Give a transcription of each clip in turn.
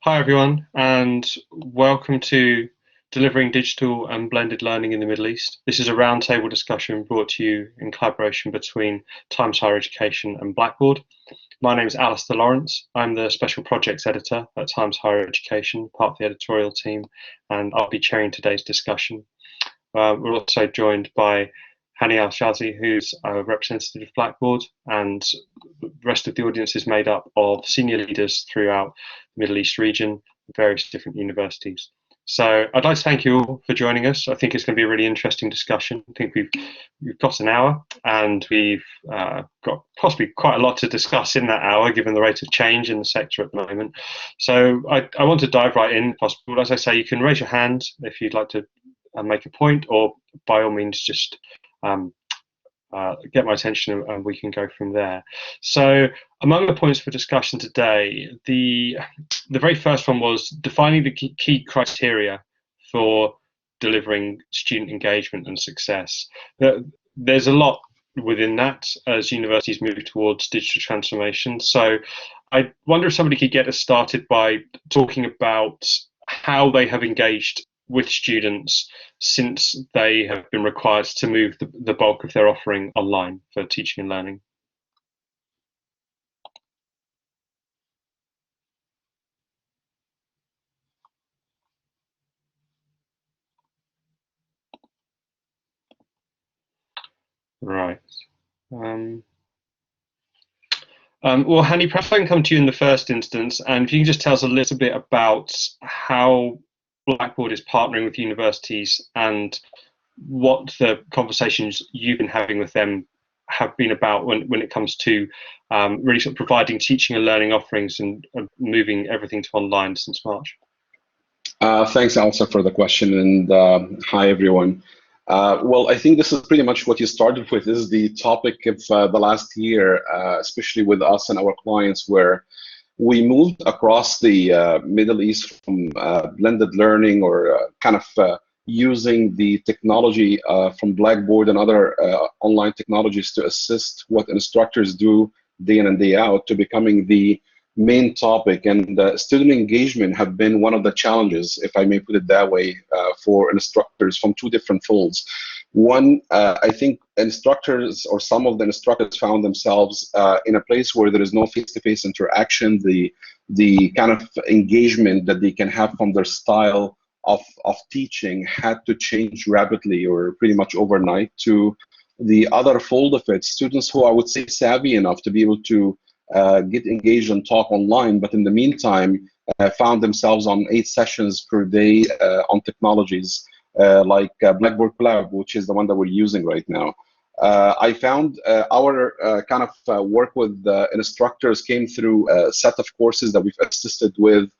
Hi everyone, and welcome to Delivering Digital and Blended Learning in the Middle East. This is a roundtable discussion brought to you in collaboration between Times Higher Education and Blackboard. My name is Alistair Lawrence. I'm the Special Projects Editor at Times Higher Education, part of the editorial team, and I'll be chairing today's discussion. We're also joined by Hani Al-Shazi, who's a representative of Blackboard, and the rest of the audience is made up of senior leaders throughout the Middle East region, various different universities. So I'd like to thank you all for joining us. I think it's going to be a really interesting discussion. I think we've got an hour, and we've got possibly quite a lot to discuss in that hour, given the rate of change in the sector at the moment. So I want to dive right in, if possible. As I say, you can raise your hand if you'd like to make a point, or by all means just get my attention and we can go from there. So among the points for discussion today, the very first one was defining the key criteria for delivering student engagement and success. There's a lot within that as universities move towards digital transformation. So I wonder if somebody could get us started by talking about how they have engaged with students since they have been required to move the bulk of their offering online for teaching and learning. Right. Well, Hani, perhaps I can come to you in the first instance, and if you can just tell us a little bit about how Blackboard is partnering with universities and what the conversations you've been having with them have been about when it comes to really sort of providing teaching and learning offerings and moving everything to online since March. Thanks, Alsa, for the question, and hi, everyone. Well, I think this is pretty much what you started with. This is the topic of the last year, especially with us and our clients, where we moved across the Middle East from blended learning or kind of using the technology from Blackboard and other online technologies to assist what instructors do day in and day out to becoming the main topic. And student engagement have been one of the challenges, if I may put it that way, for instructors from two different folds. One, I think instructors or some of the instructors found themselves in a place where there is no face-to-face interaction. The kind of engagement that they can have from their style of teaching had to change rapidly or pretty much overnight. To the other fold of it, students who I would say savvy enough to be able to get engaged and talk online, but in the meantime found themselves on 8 sessions per day on technologies like Blackboard Cloud, which is the one that we're using right now. I found our kind of work with instructors came through a set of courses that we've assisted with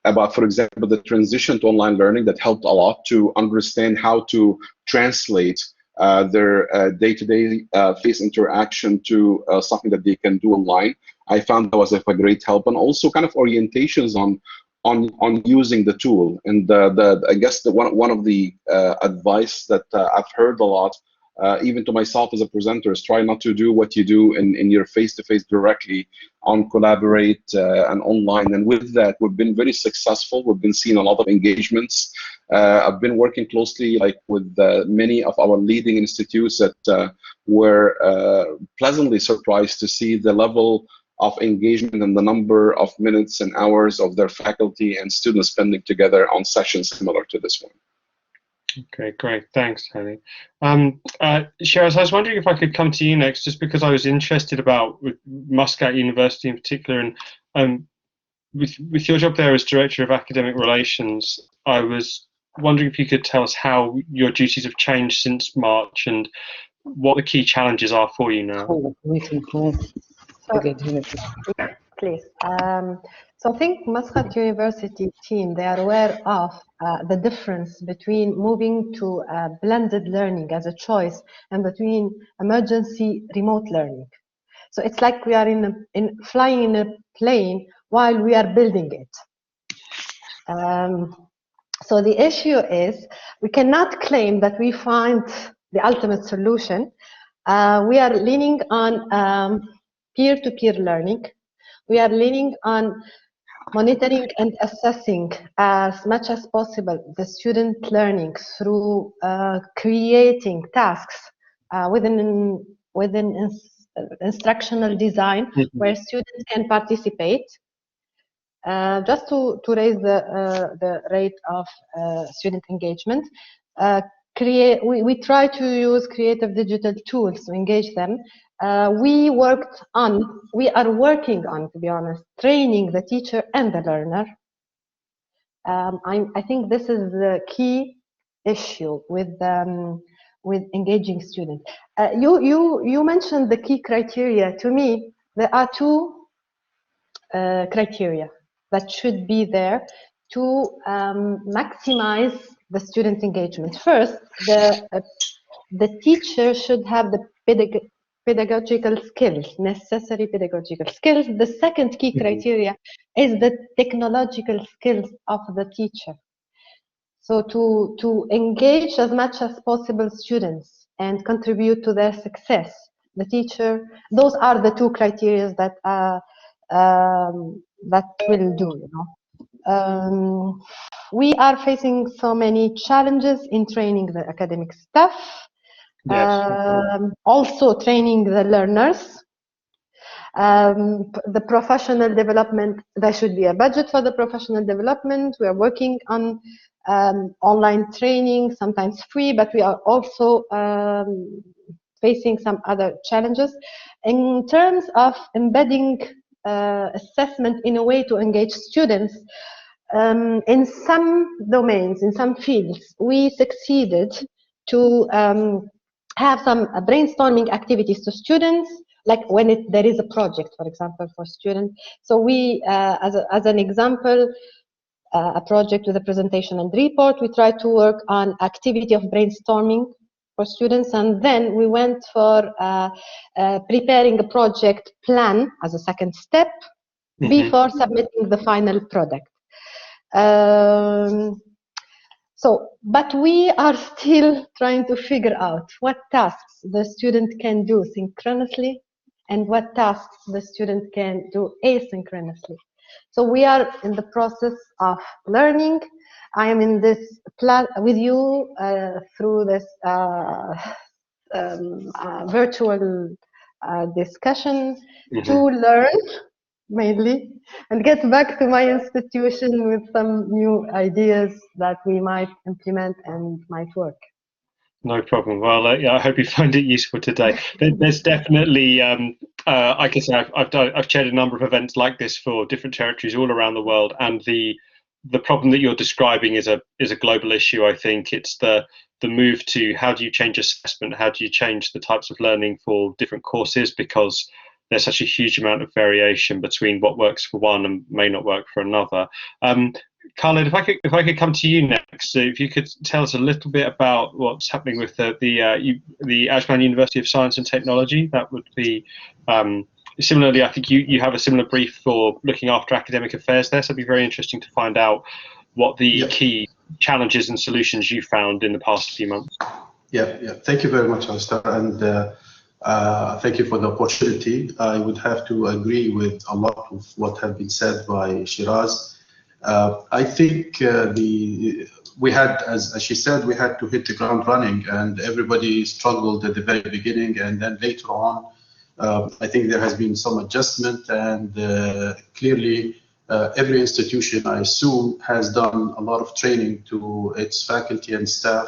about, for example, the transition to online learning that helped a lot to understand how to translate their day-to-day face interaction to something that they can do online. I found that was a great help, and also kind of orientations on using the tool. And I guess one of the advice that I've heard a lot, even to myself as a presenter, is try not to do what you do in your face-to-face directly, on collaborate and online. And with that, we've been very successful. We've been seeing a lot of engagements. I've been working closely with many of our leading institutes that were pleasantly surprised to see the level of engagement and the number of minutes and hours of their faculty and students spending together on sessions similar to this one. Okay, great. Thanks, Hani. Shiraz, I was wondering if I could come to you next, just because I was interested about Muscat University in particular, and with your job there as Director of Academic Relations, I was wondering if you could tell us how your duties have changed since March and what the key challenges are for you now. Please. So I think Muscat University team, they are aware of the difference between moving to blended learning as a choice and between emergency remote learning. So it's like we are flying in a plane while we are building it. So the issue is we cannot claim that we find the ultimate solution. We are leaning on peer-to-peer learning. We are leaning on monitoring and assessing as much as possible the student learning through creating tasks within instructional design where students can participate, just to raise the rate of student engagement. We try to use creative digital tools to engage them. We are working on, to be honest, training the teacher and the learner. I think this is the key issue with engaging students. You mentioned the key criteria. To me, there are two criteria that should be there to maximize the student engagement. First, the teacher should have the pedagogical skills, necessary pedagogical skills. The second key criteria is the technological skills of the teacher. So to engage as much as possible students and contribute to their success, the teacher, those are the two criteria that will do, you know. We are facing so many challenges in training the academic staff. Yes. Also training the learners. The professional development, there should be a budget for the professional development. We are working on online training, sometimes free, but we are also facing some other challenges. In terms of embedding assessment in a way to engage students, in some domains, in some fields, we succeeded to have some brainstorming activities to students, like when there is a project, for example, for students. So we, as an example, a project with a presentation and report, we try to work on activity of brainstorming for students, and then we went for preparing a project plan as a second step before submitting the final product. But we are still trying to figure out what tasks the student can do synchronously and what tasks the student can do asynchronously. So we are in the process of learning. I am in this plan with you through this virtual discussion to learn mainly and get back to my institution with some new ideas that we might implement and might work. No problem. Well, yeah, I hope you find it useful today. There's definitely, I can say I've chaired a number of events like this for different territories all around the world, and the problem that you're describing is a global issue. I think it's the move to how do you change assessment, how do you change the types of learning for different courses, because there's such a huge amount of variation between what works for one and may not work for another. Khaled, if I could come to you next, so if you could tell us a little bit about what's happening with the Ajman University of Science and Technology, that would be similarly. I think you have a similar brief for looking after academic affairs there, so it'd be very interesting to find out what the key challenges and solutions you found in the past few months. Yeah. Thank you very much, Alistair, and thank you for the opportunity. I would have to agree with a lot of what has been said by Shiraz. I think we had, as she said, we had to hit the ground running, and everybody struggled at the very beginning, and then later on, I think there has been some adjustment, and clearly every institution, I assume, has done a lot of training to its faculty and staff,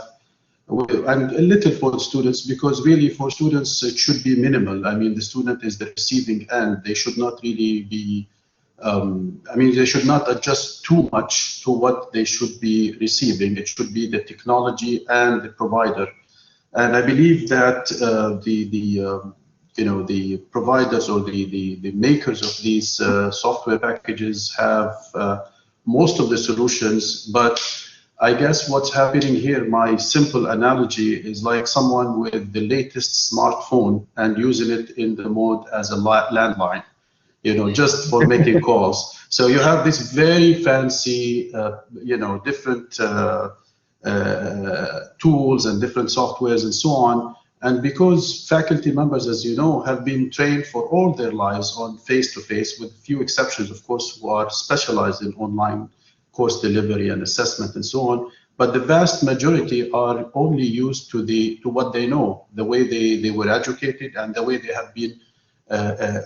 and a little for the students, because really for students it should be minimal. I mean, the student is the receiving end. They should not really be they should not adjust too much to what they should be receiving. It should be the technology and the provider. And I believe that the providers or the makers of these software packages have most of the solutions. But I guess what's happening here, my simple analogy is like someone with the latest smartphone and using it in the mode as a landline. Just for making calls. So you have this very fancy, different tools and different softwares and so on, And because faculty members, as you know, have been trained for all their lives on face-to-face, with few exceptions, of course, who are specialized in online course delivery and assessment and so on, but the vast majority are only used to what they know, the way they were educated and the way they have been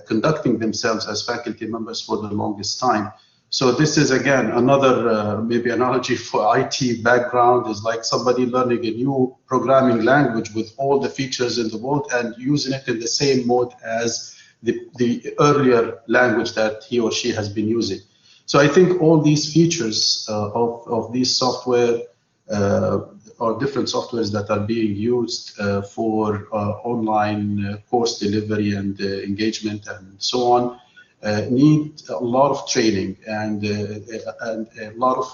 conducting themselves as faculty members for the longest time. So this is, again, another maybe analogy for IT background is like somebody learning a new programming language with all the features in the world and using it in the same mode as the earlier language that he or she has been using. So I think all these features of these software or different softwares that are being used for online course delivery and engagement and so on need a lot of training and a lot of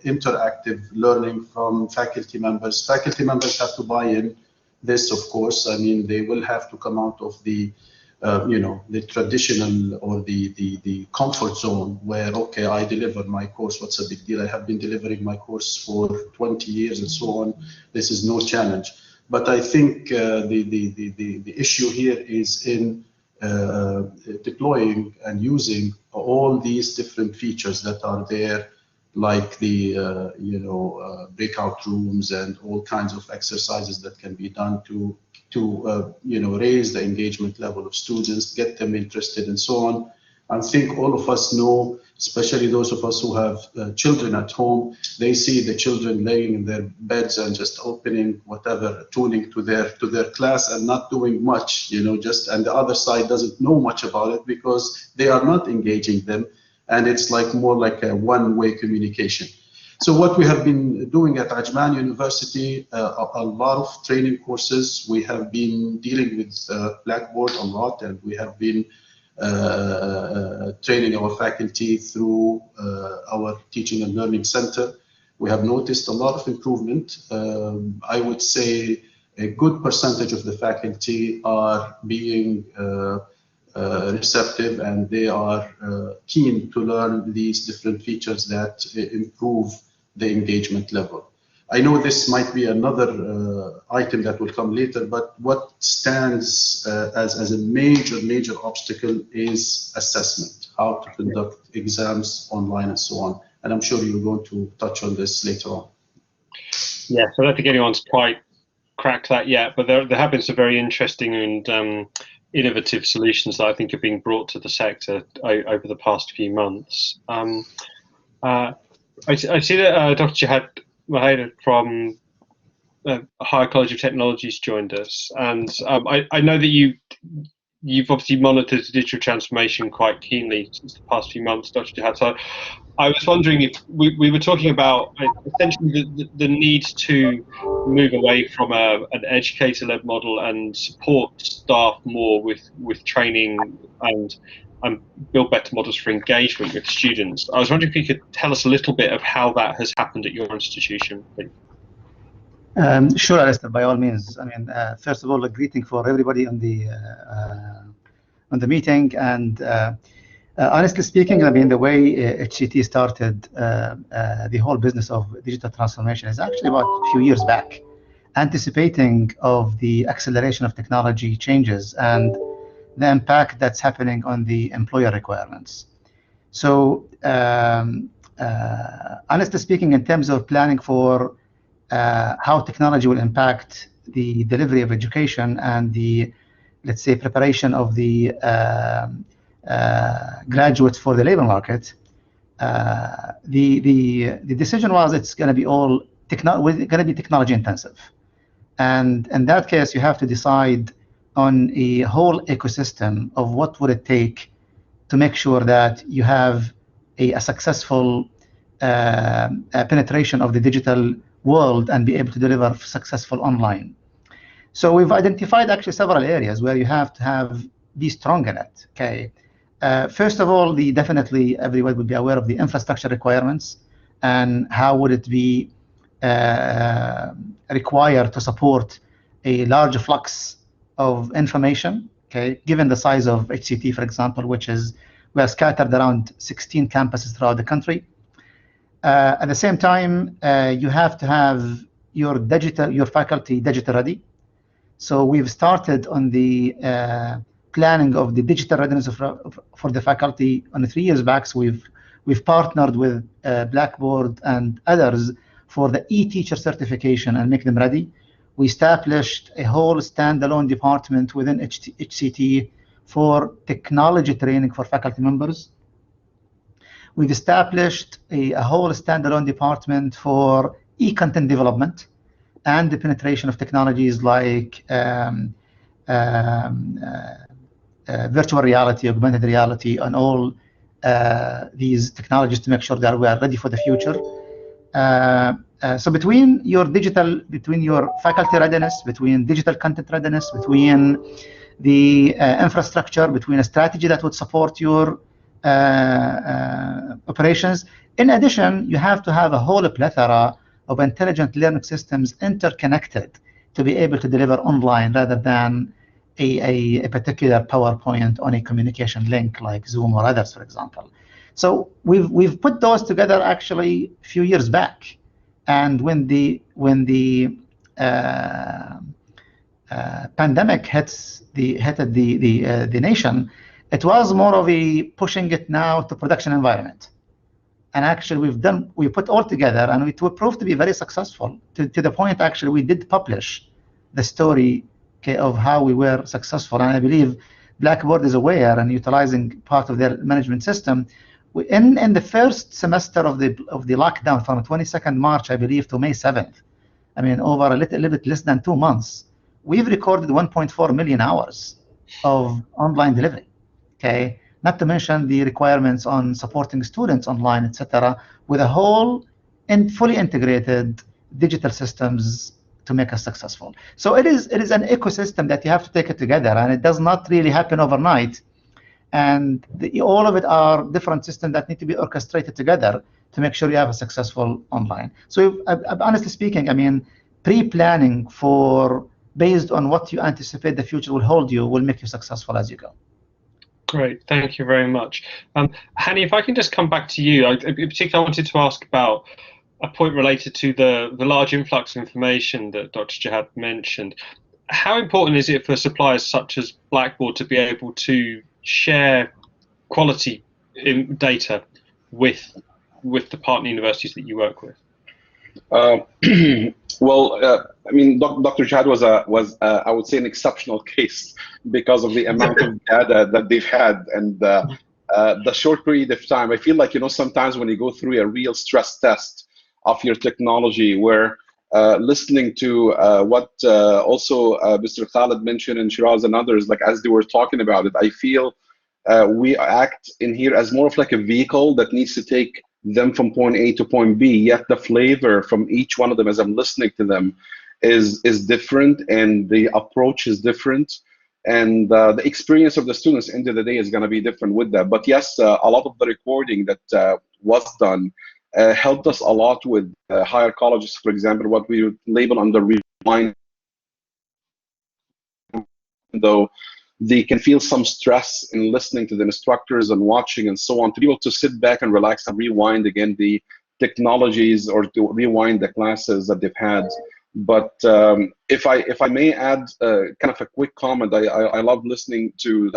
interactive learning from faculty members. Faculty members have to buy in this, of course. I mean, they will have to come out of the the traditional or the comfort zone where, okay, I deliver my course, what's a big deal? I have been delivering my course for 20 years and so on. This is no challenge. But I think the issue here is in deploying and using all these different features that are there, like the breakout rooms and all kinds of exercises that can be done to raise the engagement level of students, get them interested and so on. I think all of us know, especially those of us who have children at home, they see the children laying in their beds and just opening whatever, tuning to their class and not doing much, and the other side doesn't know much about it because they are not engaging them, and it's like more like a one-way communication. So what we have been doing at Ajman University, a lot of training courses. We have been dealing with Blackboard a lot, and we have been training our faculty through our Teaching and Learning Center. We have noticed a lot of improvement. I would say a good percentage of the faculty are being receptive, and they are keen to learn these different features that improve the engagement level. I know this might be another item that will come later, but what stands as a major obstacle is assessment, how to conduct exams online and so on. And I'm sure you're going to touch on this later on. Yeah, so I don't think anyone's quite cracked that yet, but there have been some very interesting and innovative solutions that I think are being brought to the sector over the past few months. I see that Dr. Jihad Maheda from Higher College of Technologies joined us, and I know that you've obviously monitored the digital transformation quite keenly since the past few months, Dr. Jihad. So I was wondering if we were talking about essentially the need to move away from an educator-led model and support staff more with training and build better models for engagement with students. I was wondering if you could tell us a little bit of how that has happened at your institution, please. Sure, Alistair, by all means. I mean, first of all, a greeting for everybody on the meeting. And honestly speaking, I mean, the way HCT started the whole business of digital transformation is actually about a few years back, anticipating of the acceleration of technology changes and the impact that's happening on the employer requirements. So honestly speaking, in terms of planning for how technology will impact the delivery of education and the, let's say, preparation of the graduates for the labor market, the decision was it's going to be all technology intensive. And in that case, you have to decide on a whole ecosystem of what would it take to make sure that you have a successful penetration of the digital world and be able to deliver successful online. So we've identified actually several areas where you have to be strong in it. Okay. First of all, definitely everyone would be aware of the infrastructure requirements and how would it be required to support a large flux of information. Okay, given the size of HCT, for example, we are scattered around 16 campuses throughout the country. At the same time, you have to have your faculty digital ready. So we've started on the planning of the digital readiness for the faculty on 3 years back. So we've partnered with Blackboard and others for the e-teacher certification and make them ready. We established a whole standalone department within HCT for technology training for faculty members. We've established a whole standalone department for e-content development and the penetration of technologies like virtual reality, augmented reality, and all these technologies to make sure that we are ready for the future. So between your faculty readiness, between digital content readiness, between the infrastructure, between a strategy that would support your operations. In addition, you have to have a whole plethora of intelligent learning systems interconnected to be able to deliver online rather than a particular PowerPoint on a communication link like Zoom or others, for example. So we've put those together actually a few years back, and when the pandemic hit the nation, it was more of a pushing it now to production environment. And actually we put all together, and it proved to be very successful to the point actually we did publish the story of how we were successful. And I believe Blackboard is aware and utilizing part of their management system. In the first semester of the lockdown from 22nd March, I believe, to May 7th, I mean, over a little bit less than 2 months, we've recorded 1.4 million hours of online delivery, okay? Not to mention the requirements on supporting students online, etc., with a whole and fully integrated digital systems to make us successful. So it is an ecosystem that you have to take it together, and it does not really happen overnight. And all of it are different systems that need to be orchestrated together to make sure you have a successful online. So honestly speaking, I mean, pre-planning based on what you anticipate the future will hold you will make you successful as you go. Great, thank you very much. Hani, if I can just come back to you, in particular I wanted to ask about a point related to the large influx of information that Dr. Jihad mentioned. How important is it for suppliers such as Blackboard to be able to share quality data with the partner universities that you work with? Well, I mean, Dr. Jihad was I would say an exceptional case because of the amount of data that they've had and the short period of time. I feel like, you know, sometimes when you go through a real stress test of your technology, where listening to what also Mr. Khaled mentioned and Shiraz and others, like as they were talking about it, I feel we act in here as more of like a vehicle that needs to take them from point A to point B, yet the flavor from each one of them as I'm listening to them is different, and the approach is different, and the experience of the students end of the day is going to be different with that. But yes, a lot of the recording that was done helped us a lot with higher colleges, for example, what we label under rewind, though they can feel some stress in listening to the instructors and watching and so on, to be able to sit back and relax and rewind again the technologies or to rewind the classes that they've had. But if I may add kind of a quick comment, I love listening to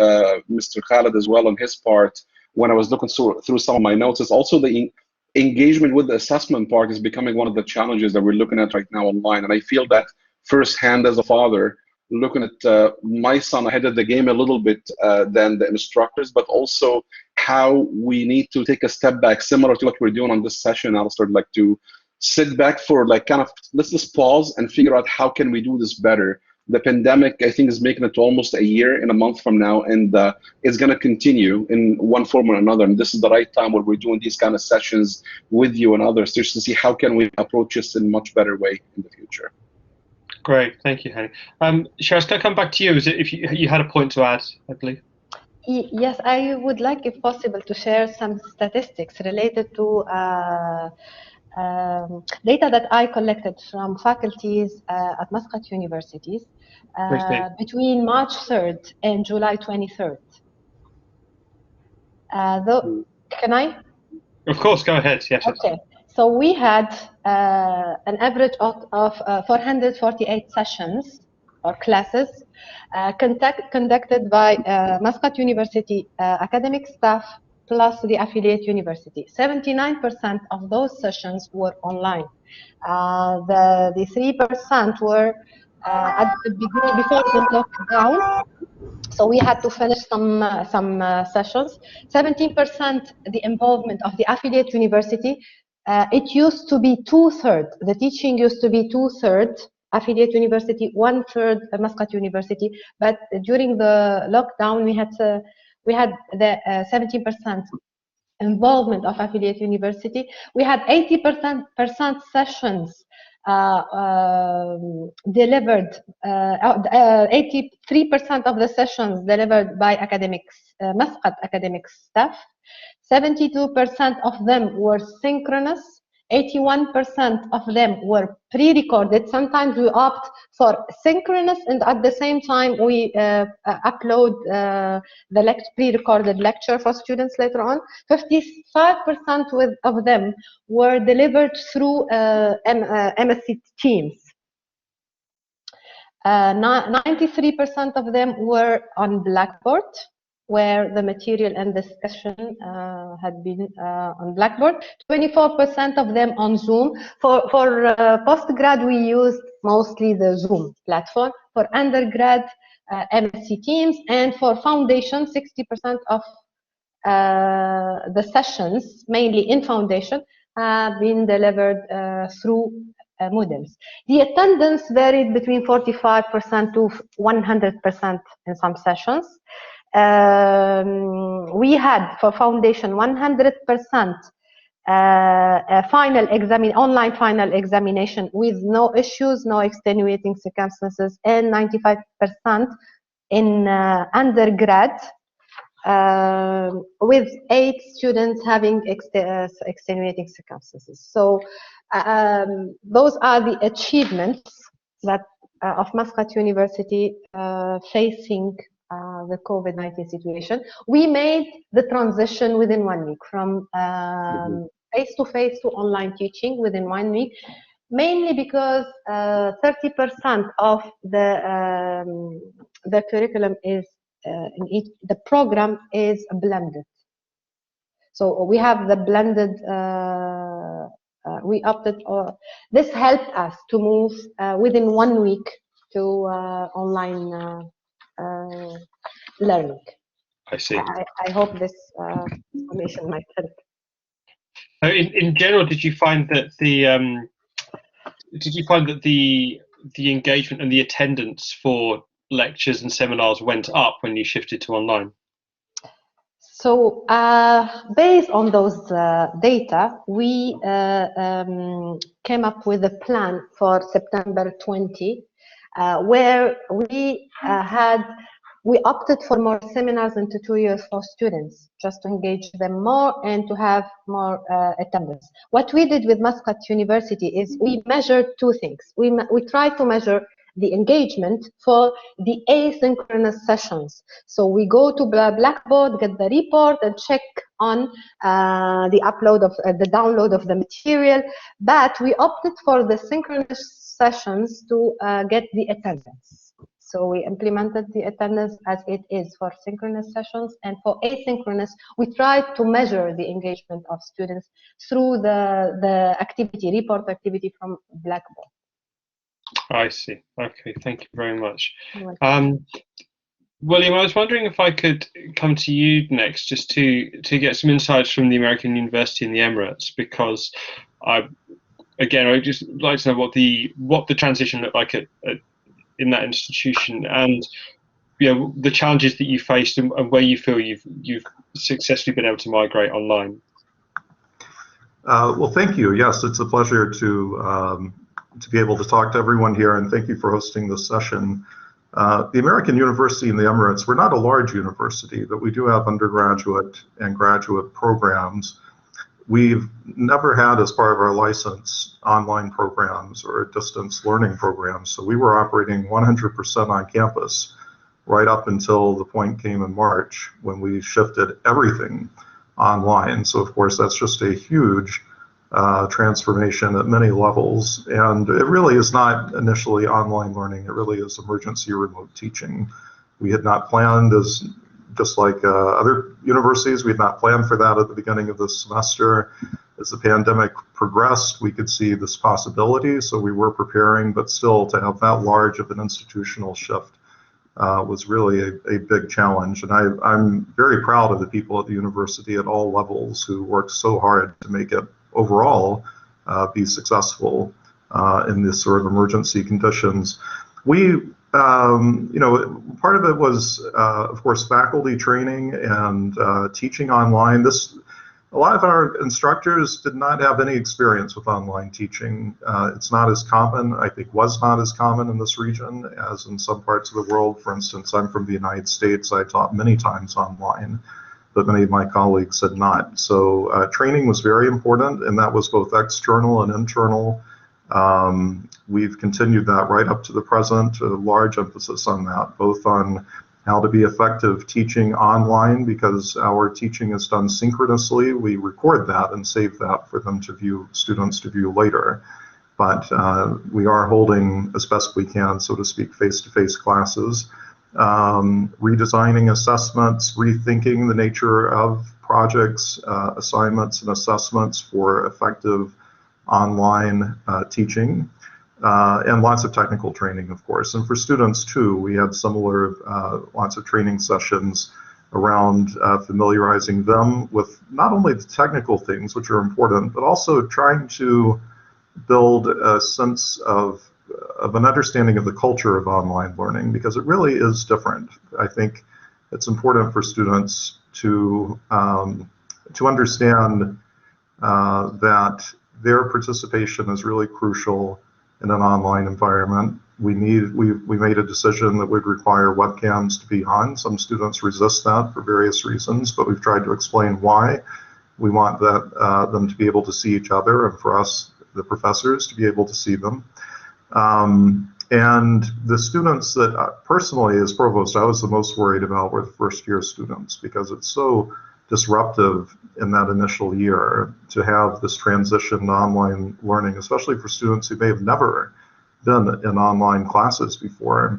Mr. Khaled as well on his part. When I was looking through some of my notes, it's also the engagement with the assessment part is becoming one of the challenges that we're looking at right now online. And I feel that firsthand as a father, looking at my son ahead of the game a little bit than the instructors, but also how we need to take a step back, similar to what we're doing on this session. I'll start like to sit back for like kind of, let's just pause and figure out how can we do this better. The pandemic, I think, is making it to almost a year in a month from now, and it's going to continue in one form or another. And this is the right time where we're doing these kind of sessions with you and others just to see how can we approach this in a much better way in the future. Great, thank you, Hani. Shiraz, can I come back to you? Is it if you had a point to add, I believe? Yes, I would like, if possible, to share some statistics related to data that I collected from faculties at Muscat universities between March 3rd and July 23rd. Can I? Of course, go ahead. Yes. Okay. So we had an average of 448 sessions or classes conducted by Muscat University academic staff plus the affiliate university. 79% of those sessions were online. The 3% were at the beginning, before the lockdown. So we had to finish some sessions. 17% the involvement of the affiliate university. It used to be 2/3. The teaching used to be 2/3 affiliate university, 1/3 Muscat University. But during the lockdown, we had the 17% involvement of affiliate university. We had 80% sessions delivered, 83% of the sessions delivered by academics, Muscat academic staff. 72% of them were synchronous. 81% of them were pre-recorded. Sometimes we opt for synchronous, and at the same time we upload the pre-recorded lecture for students later on. 55% of them were delivered through MSc Teams. 93% of them were on Blackboard, where the material and discussion had been on Blackboard. 24% of them on Zoom. For postgrad, we used mostly the Zoom platform. For undergrad, MSc Teams, and for foundation, 60% of the sessions, mainly in foundation, have been delivered through modems. The attendance varied between 45% to 100% in some sessions. We had for foundation 100% online final examination with no issues, no extenuating circumstances, and 95% in undergrad, with 8 students having extenuating circumstances. So those are the achievements that of Muscat University facing the COVID-19 situation. We made the transition within 1 week from face-to-face to online teaching within 1 week, mainly because 30% of the curriculum is the program is blended. So we have the blended. We opted, this helped us to move within 1 week to online learning. I see. I hope this information might help. In general, did you find that the engagement and the attendance for lectures and seminars went up when you shifted to online? So based on those data, we came up with a plan for September 20, where we opted for more seminars into 2 years for students, just to engage them more and to have more attendance. What we did with Muscat University is we measured 2 things. We tried to measure the engagement for the asynchronous sessions. So we go to Blackboard, get the report, and check on the upload of the download of the material. But we opted for the synchronous sessions to get the attendance. So we implemented the attendance as it is for synchronous sessions, and for asynchronous, we tried to measure the engagement of students through the report activity from Blackboard. I see. Okay, thank you very much. William, I was wondering if I could come to you next, just to get some insights from the American University in the Emirates, because I'd just like to know what the transition looked like in that institution, and the challenges that you faced and where you feel you've successfully been able to migrate online. Well, thank you. Yes, it's a pleasure to be able to talk to everyone here, and thank you for hosting this session. The American University in the Emirates, we're not a large university, but we do have undergraduate and graduate programs. We've never had, as part of our license, online programs or distance learning programs, so we were operating 100% on campus right up until the point came in March when we shifted everything online. So of course that's just a huge transformation at many levels. And it really is not initially online learning, it really is emergency remote teaching. We had not planned, as just like other universities, we had not planned for that at the beginning of the semester. As the pandemic progressed, we could see this possibility, so we were preparing, but still to have that large of an institutional shift was really a big challenge. And I'm very proud of the people at the university at all levels who worked so hard to make it overall be successful in this sort of emergency conditions. We, part of it was, of course, faculty training and teaching online. A lot of our instructors did not have any experience with online teaching. It's not as common, I think was not as common in this region as in some parts of the world. For instance, I'm from the United States. I taught many times online, but many of my colleagues had not. So training was very important, and that was both external and internal. We've continued that right up to the present, a large emphasis on that, both on how to be effective teaching online, because our teaching is done synchronously. We record that and save that for them to view, students to view later. But we are holding, as best we can, so to speak, face-to-face classes, redesigning assessments, rethinking the nature of projects, assignments, and assessments for effective online teaching. And lots of technical training, of course. And for students, too, we had similar lots of training sessions around familiarizing them with not only the technical things, which are important, but also trying to build a sense of an understanding of the culture of online learning, because it really is different. I think it's important for students to understand that their participation is really crucial in an online environment. We made a decision that would require webcams to be on. Some students resist that for various reasons, but we've tried to explain why. We want them to be able to see each other, and for us, the professors, to be able to see them. And the students that personally, as provost, I was the most worried about were the first-year students, because it's so disruptive in that initial year to have this transition to online learning, especially for students who may have never been in online classes before.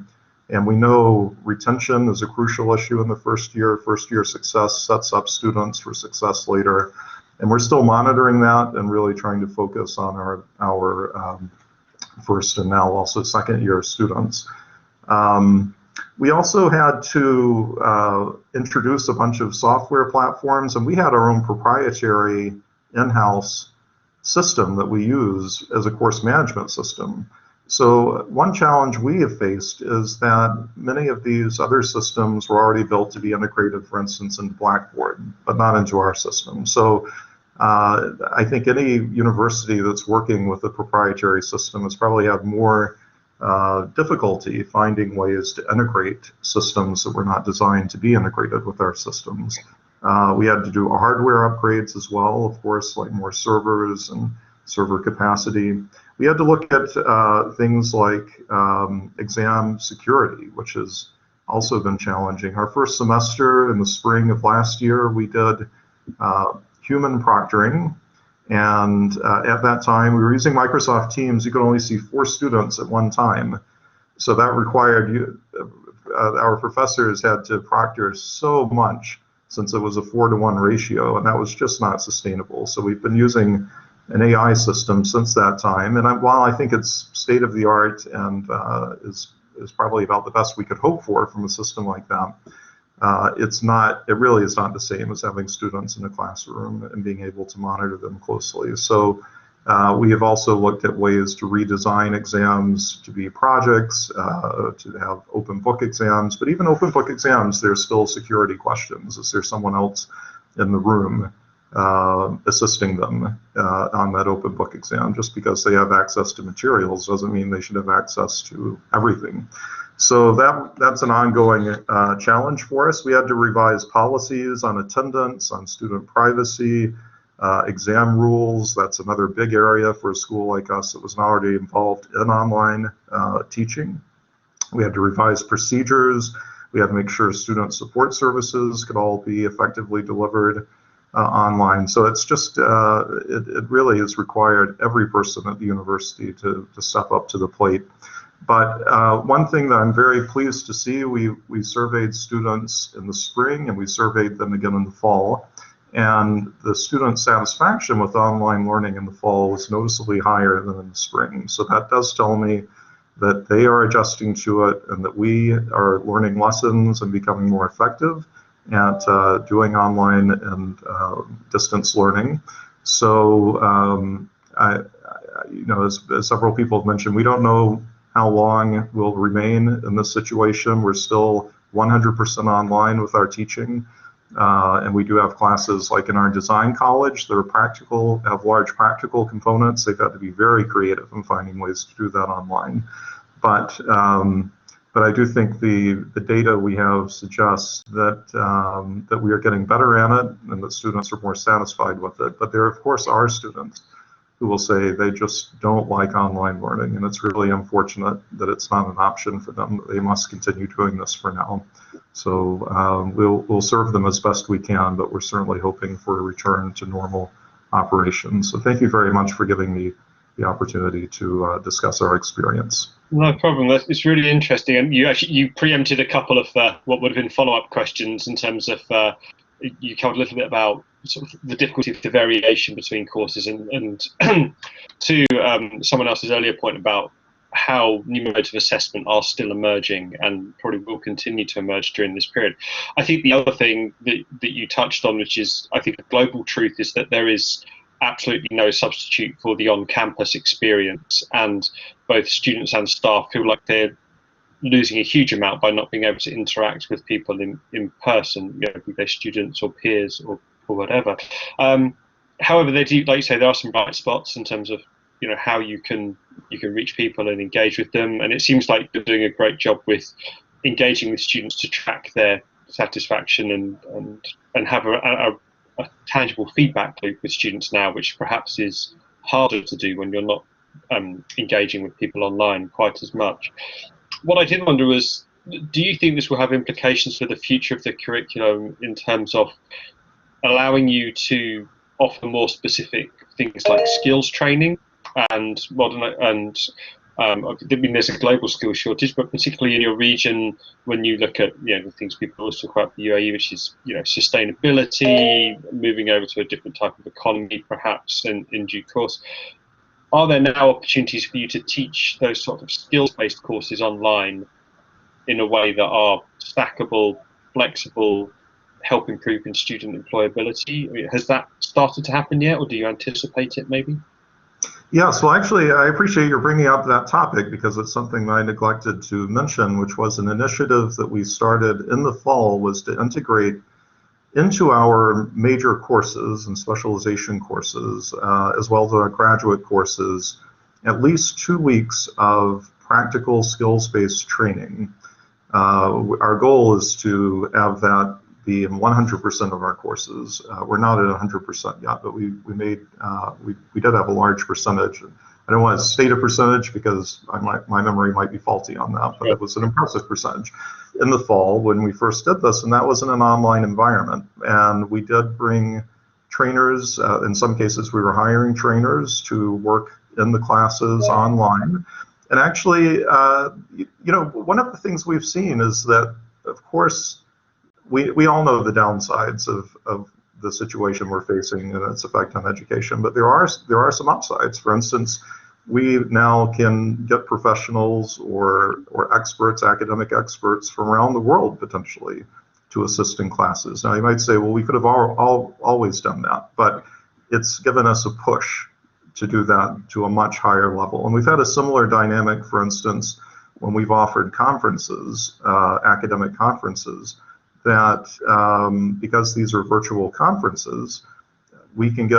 And we know retention is a crucial issue in the first year. First-year success sets up students for success later. And we're still monitoring that and really trying to focus on our first and now also second-year students. We also had to introduce a bunch of software platforms, and we had our own proprietary in-house system that we use as a course management system. So one challenge we have faced is that many of these other systems were already built to be integrated, for instance, into Blackboard, but not into our system. So I think any university that's working with a proprietary system has probably had more difficulty finding ways to integrate systems that were not designed to be integrated with our systems. We had to do hardware upgrades as well, of course, like more servers and server capacity. We had to look at things like exam security, which has also been challenging. Our first semester in the spring of last year, we did human proctoring. And at that time, we were using Microsoft Teams. You could only see 4 students at one time. So that required our professors had to proctor so much, since it was a 4-to-1 ratio, and that was just not sustainable. So we've been using an AI system since that time. And while I think it's state of the art and is probably about the best we could hope for from a system like that, it really is not the same as having students in a classroom and being able to monitor them closely. So we have also looked at ways to redesign exams to be projects, to have open book exams. But even open book exams, there's still security questions. Is there someone else in the room assisting them on that open book exam? Just because they have access to materials doesn't mean they should have access to everything. So that's an ongoing challenge for us. We had to revise policies on attendance, on student privacy, exam rules. That's another big area for a school like us that was already involved in online teaching. We had to revise procedures. We had to make sure student support services could all be effectively delivered. online. So it's just, it really has required every person at the university to step up to the plate. But one thing that I'm very pleased to see, we surveyed students in the spring and we surveyed them again in the fall. And the student satisfaction with online learning in the fall was noticeably higher than in the spring. So that does tell me that they are adjusting to it and that we are learning lessons and becoming more effective at doing online and distance learning. So, as several people have mentioned, we don't know how long we'll remain in this situation. We're still 100% online with our teaching. And we do have classes like in our design college that are practical, have large practical components. They've had to be very creative in finding ways to do that online. But I do think the data we have suggests that that we are getting better at it and that students are more satisfied with it. But there, of course, are students who will say they just don't like online learning, and it's really unfortunate that it's not an option for them. They must continue doing this for now. So we'll serve them as best we can, but we're certainly hoping for a return to normal operations. So thank you very much for giving me the opportunity to discuss our experience. No problem. It's really interesting, and you preempted a couple of what would have been follow-up questions in terms of you covered a little bit about sort of the difficulty of the variation between courses, and to someone else's earlier point about how new modes of assessment are still emerging and probably will continue to emerge during this period. I think the other thing that you touched on, which is I think a global truth, is that there is absolutely no substitute for the on-campus experience, and both students and staff feel like they're losing a huge amount by not being able to interact with people in person, be they students or peers or whatever. However, they do, like you say, there are some bright spots in terms of how you can reach people and engage with them, and it seems like you're doing a great job with engaging with students to track their satisfaction and have a tangible feedback loop with students now, which perhaps is harder to do when you're not engaging with people online quite as much. What I did wonder was, do you think this will have implications for the future of the curriculum in terms of allowing you to offer more specific things like skills training and I mean, there's a global skills shortage, but particularly in your region, when you look at the things people always talk about the UAE, which is sustainability, moving over to a different type of economy, perhaps in due course. Are there now opportunities for you to teach those sort of skills-based courses online in a way that are stackable, flexible, help improving student employability? I mean, has that started to happen yet, or do you anticipate it maybe? Yes, well, actually, I appreciate you bringing up that topic because it's something that I neglected to mention, which was an initiative that we started in the fall, was to integrate into our major courses and specialization courses, as well as our graduate courses, at least 2 weeks of practical skills-based training. Our goal is to have that be in 100% of our courses. We're not at 100% yet, but we did have a large percentage. I don't want to state a percentage because my memory might be faulty on that, but it was an impressive percentage in the fall when we first did this, and that was in an online environment. And we did bring trainers. In some cases, we were hiring trainers to work in the classes online. And actually, one of the things we've seen is that, of course, we all know the downsides of the situation we're facing and its effect on education, but there are some upsides. For instance, we now can get professionals or experts, academic experts from around the world potentially to assist in classes. Now you might say, well, we could have always done that, but it's given us a push to do that to a much higher level. And we've had a similar dynamic, for instance, when we've offered conferences, academic conferences, that because these are virtual conferences, we can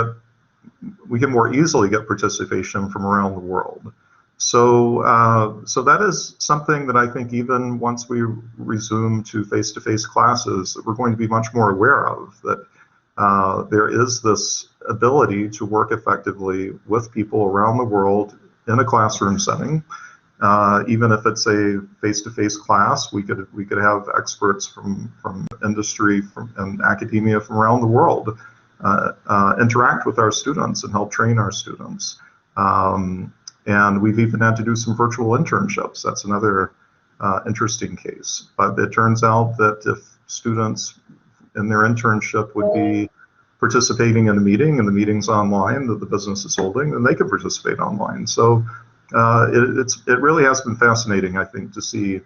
more easily get participation from around the world. So that is something that I think even once we resume to face-to-face classes, that we're going to be much more aware of, that there is this ability to work effectively with people around the world in a classroom setting. Even if it's a face-to-face class, we could have experts from industry and academia from around the world interact with our students and help train our students. And we've even had to do some virtual internships. That's another interesting case. But it turns out that if students in their internship would be participating in a meeting and the meeting's online that the business is holding, then they could participate online. So it really has been fascinating, I think, to see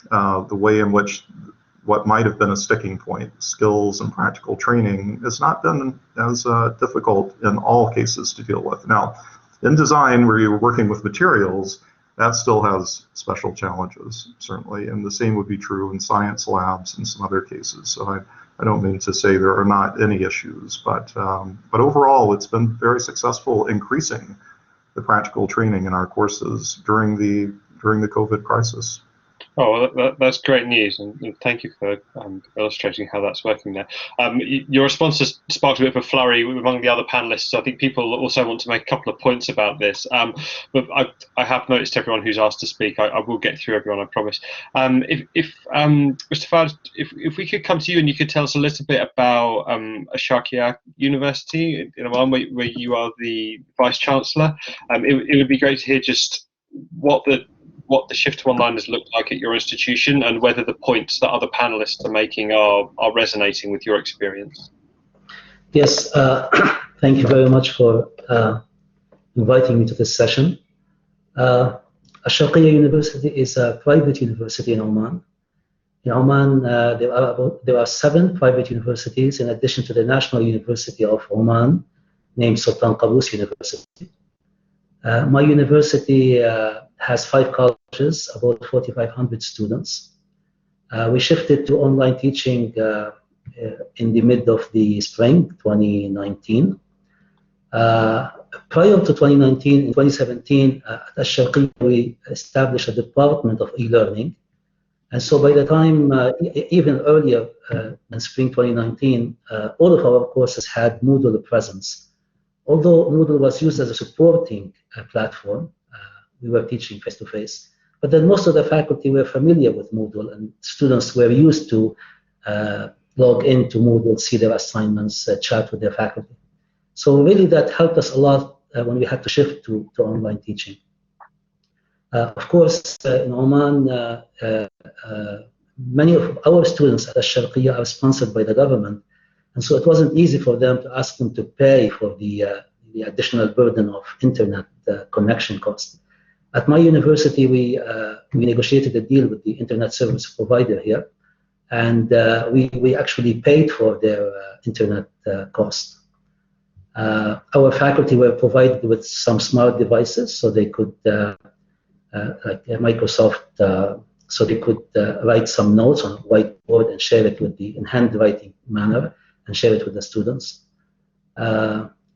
the way in which what might have been a sticking point, skills and practical training, has not been as difficult in all cases to deal with. Now, in design, where you're working with materials, that still has special challenges, certainly, and the same would be true in science labs and some other cases. So I don't mean to say there are not any issues, but overall, it's been very successful increasing the practical training in our courses during the COVID crisis. Oh, well, that's great news, and thank you for illustrating how that's working there. Your response has sparked a bit of a flurry among the other panelists, so I think people also want to make a couple of points about this. But I have noticed everyone who's asked to speak. I will get through everyone, I promise. If Mr. Fard, if we could come to you and you could tell us a little bit about Asharqiya University in Oman, where you are the Vice Chancellor. It would be great to hear just what the shift to online has looked like at your institution, and whether the points that other panelists are making are resonating with your experience. Yes, thank you very much for inviting me to this session. Asharqiya University is a private university in Oman. In Oman, there are 7 private universities in addition to the National University of Oman, named Sultan Qaboos University. My university has 5 colleges, about 4,500 students. We shifted to online teaching in the mid of the spring, 2019. Prior to 2019, in 2017, at Asharqiya, we established a department of e-learning. And so by the time, even earlier in spring 2019, all of our courses had Moodle presence. Although Moodle was used as a supporting platform, we were teaching face-to-face, but then most of the faculty were familiar with Moodle, and students were used to log into Moodle, see their assignments, chat with their faculty. So really that helped us a lot when we had to shift to online teaching. Of course, in Oman, many of our students at Asharqiya are sponsored by the government, and so it wasn't easy for them to ask them to pay for the additional burden of internet connection cost. At my university, we negotiated a deal with the internet service provider here, and we actually paid for their internet cost. Our faculty were provided with some smart devices, so they could, like Microsoft, so they could write some notes on a whiteboard and share it in handwriting manner and share it with the students.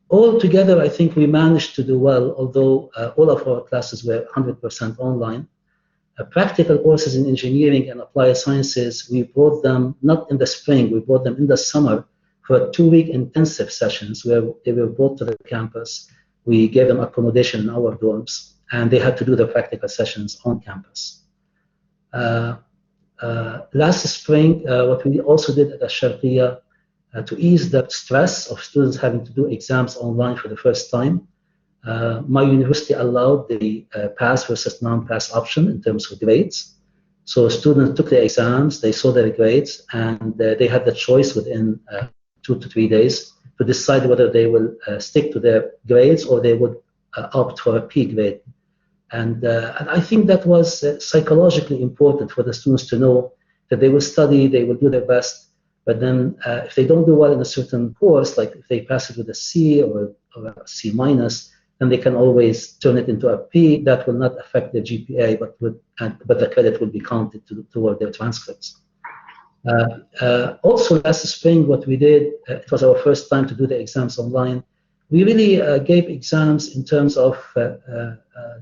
Altogether, I think we managed to do well, although all of our classes were 100% online. Practical courses in engineering and applied sciences, we brought them not in the spring, we brought them in the summer for 2-week intensive sessions where they were brought to the campus. We gave them accommodation in our dorms, and they had to do the practical sessions on campus. Last spring, what we also did at Asharqiya, to ease the stress of students having to do exams online for the first time, my university allowed the pass versus non-pass option in terms of grades. So students took the exams, they saw their grades, and they had the choice within 2 to 3 days to decide whether they will stick to their grades or they would opt for a P grade. And I think that was psychologically important for the students to know that they will study, they will do their best, but then if they don't do well in a certain course, like if they pass it with a C or a C minus, then they can always turn it into a P. That will not affect their GPA, but the credit will be counted toward their transcripts. Also last spring, what we did, it was our first time to do the exams online. We really gave exams in terms of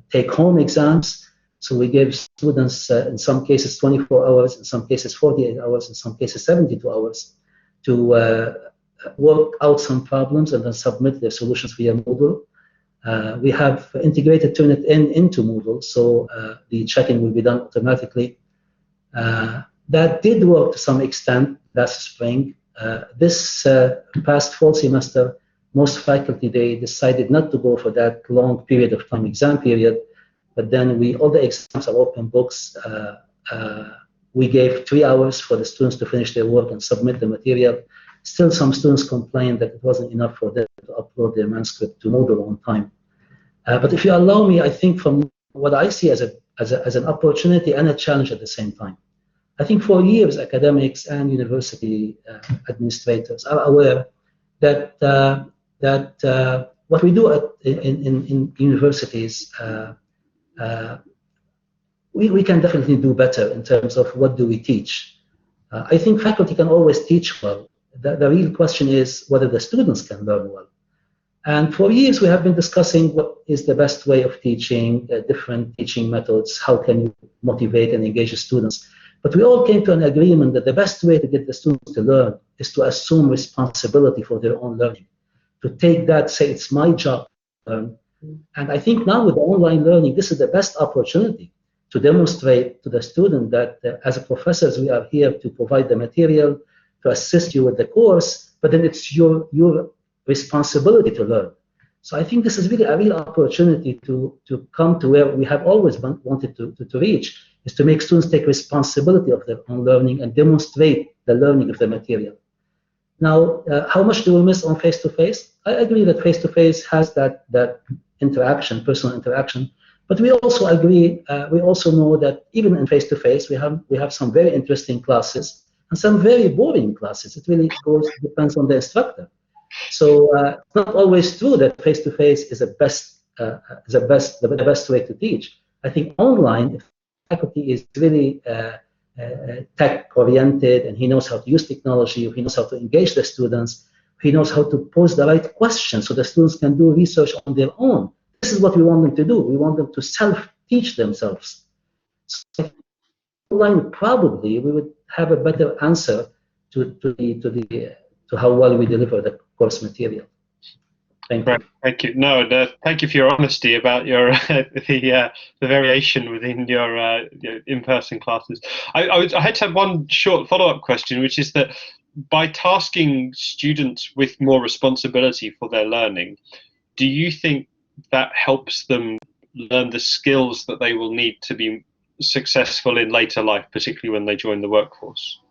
take-home exams. So we gave students, in some cases, 24 hours, in some cases, 48 hours, in some cases, 72 hours to work out some problems and then submit their solutions via Moodle. We have integrated Turnitin into Moodle, so the checking will be done automatically. That did work to some extent last spring. This past fall semester, most faculty, they decided not to go for that long period of time, exam period, but then all the exams are open books. We gave 3 hours for the students to finish their work and submit the material. Still, some students complained that it wasn't enough for them to upload their manuscript to Moodle on time. But if you allow me, I think from what I see as an opportunity and a challenge at the same time. I think for years, academics and university administrators are aware that what we do in universities, we can definitely do better in terms of what do we teach. I think faculty can always teach well. The real question is whether the students can learn well. And for years, we have been discussing what is the best way of teaching, different teaching methods, how can you motivate and engage the students. But we all came to an agreement that the best way to get the students to learn is to assume responsibility for their own learning, to take that, say, it's my job to learn. And I think now with the online learning, this is the best opportunity to demonstrate to the student that as professors, we are here to provide the material, to assist you with the course, but then it's your responsibility to learn. So I think this is really a real opportunity to come to where we have always wanted to reach, is to make students take responsibility of their own learning and demonstrate the learning of the material. Now, how much do we miss on face-to-face? I agree that face-to-face has that interaction, personal interaction, but we also agree, we also know that even in face-to-face, we have some very interesting classes and some very boring classes. It really depends on the instructor. So it's not always true that face-to-face is the best way to teach. I think online, if faculty is really tech-oriented and he knows how to use technology, or he knows how to engage the students, he knows how to pose the right questions so the students can do research on their own. This is what we want them to do. We want them to self-teach themselves. So online, probably we would have a better answer to how well we deliver the course material. Thank you. Thank you. No, thank you for your honesty about your the variation within your in-person classes. I had to have one short follow-up question, which is that by tasking students with more responsibility for their learning, do you think that helps them learn the skills that they will need to be successful in later life, particularly when they join the workforce?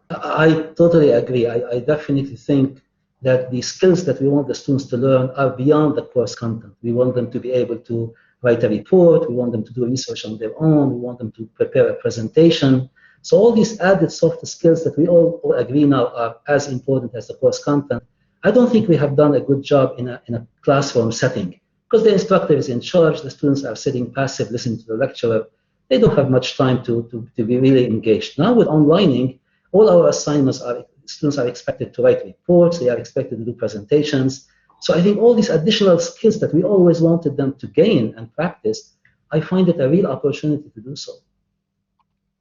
I totally agree. I definitely think that the skills that we want the students to learn are beyond the course content. We want them to be able to write a report. We want them to do research on their own. We want them to prepare a presentation. So all these added soft skills that we all agree now are as important as the course content. I don't think we have done a good job in a classroom setting, because the instructor is in charge. The students are sitting passive, listening to the lecturer. They don't have much time to be really engaged. Now with onlining, all our assignments students are expected to write reports, they are expected to do presentations. So I think all these additional skills that we always wanted them to gain and practice, I find it a real opportunity to do so.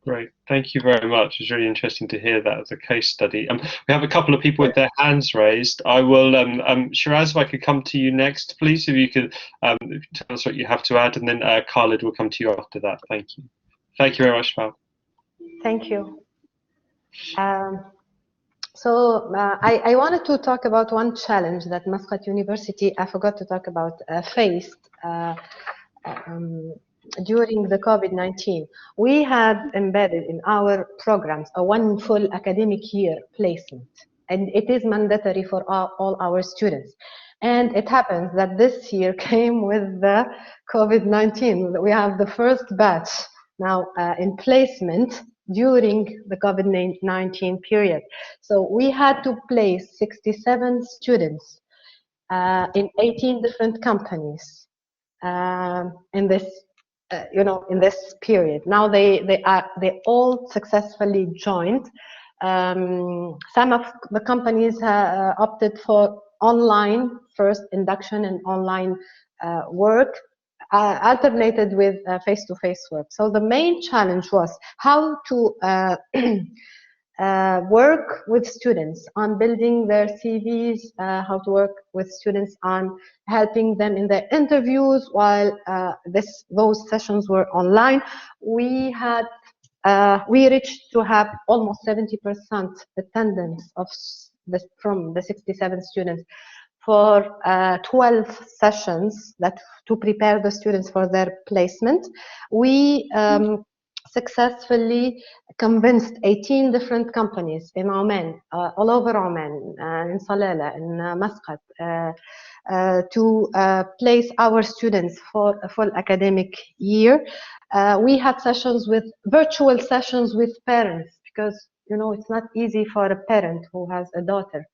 Great, thank you very much. It's really interesting to hear that as a case study. We have a couple of people with their hands raised. I will, Shiraz, if I could come to you next, please, if you could tell us what you have to add, and then Khalid will come to you after that. Thank you. Thank you very much, Val. Thank you. I wanted to talk about one challenge that Muscat University, I forgot to talk about, faced during the COVID-19. We had embedded in our programs a one full academic year placement, and it is mandatory for all our students. And it happens that this year came with the COVID-19. We have the first batch now in placement during the COVID-19 period. So we had to place 67 students in 18 different companies in this, in this period. Now they all successfully joined. Some of the companies opted for online first induction and online work, alternated with face-to-face work. So the main challenge was how to work with students on building their CVs, how to work with students on helping them in their interviews while those sessions were online. We had we reached to have almost 70% attendance from the 67 students for 12 sessions to prepare the students for their placement. We successfully convinced 18 different companies in Oman, all over Oman, in Salalah, in Muscat, to place our students for a full academic year. We had virtual sessions with parents, because it's not easy for a parent who has a daughter